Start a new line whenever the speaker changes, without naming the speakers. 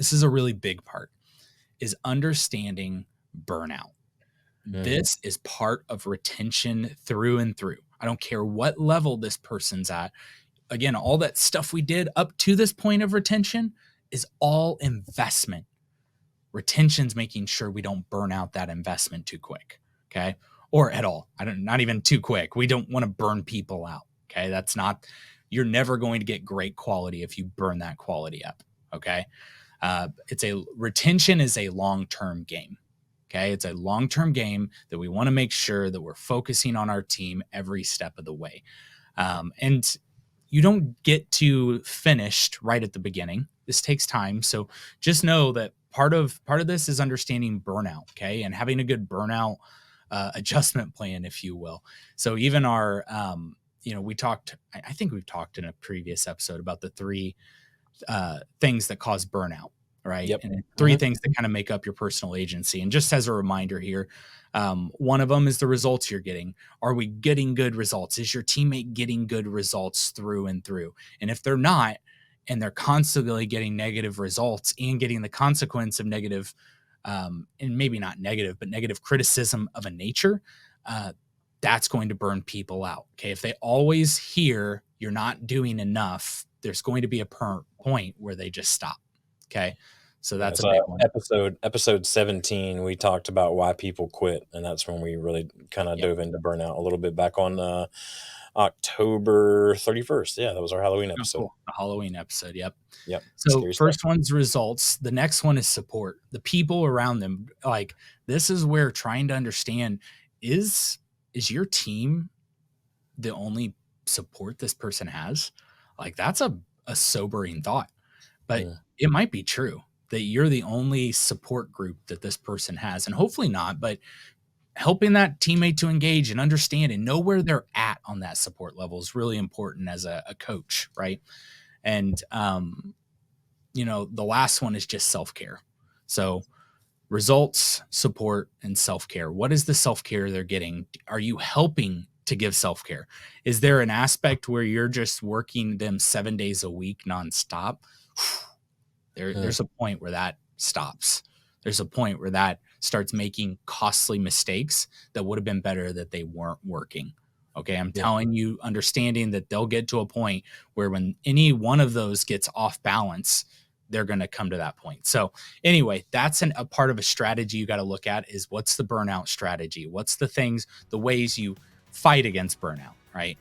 this is a really big part, is understanding burnout. This is part of retention through and through. I don't care what level this person's at. Again, all that stuff we did up to this point of retention is all investment. Retention's making sure we don't burn out that investment too quick. Okay. Or at all. Not even too quick. We don't want to burn people out. Okay. You're never going to get great quality if you burn that quality up. Okay. Retention is a long-term game. Okay. It's a long-term game that we want to make sure that we're focusing on our team every step of the way. And you don't get to finished right at the beginning. This takes time. So just know that part of this is understanding burnout. Okay. And having a good burnout adjustment plan, if you will. So even our, I think we've talked in a previous episode about the 3 things that cause burnout, right?
Yep.
And 3 things that kind of make up your personal agency. And just as a reminder here, one of them is the results you're getting. Are we getting good results? Is your teammate getting good results through and through? And if they're not, and they're constantly getting negative results and getting the consequence of negative, and maybe not negative, but negative criticism of a nature, that's going to burn people out. Okay. If they always hear you're not doing enough, there's going to be a point where they just stop. Okay. So that's a big one.
Episode 17, we talked about why people quit. And that's when we really kind of dove into burnout a little bit back on October 31st. Yeah, that was our Halloween episode.
Cool. The Halloween episode. Yep.
So
first one's results. The next one is support. The people around them. Like, this is where trying to understand, is your team the only support this person has? Like, that's a sobering thought, but it might be true that you're the only support group that this person has, and hopefully not, but helping that teammate to engage and understand and know where they're at on that support level is really important as a coach. Right. And, the last one is just self-care. So results, support, and self-care. What is the self-care they're getting? Are you helping to give self-care? Is there an aspect where you're just working them 7 days a week nonstop? There's a point where that stops. There's a point where that starts making costly mistakes that would have been better that they weren't working. Okay. I'm telling you, understanding that they'll get to a point where when any one of those gets off balance, they're going to come to that point. So anyway, that's a part of a strategy you got to look at, is what's the burnout strategy? What's the ways you fight against burnout, right?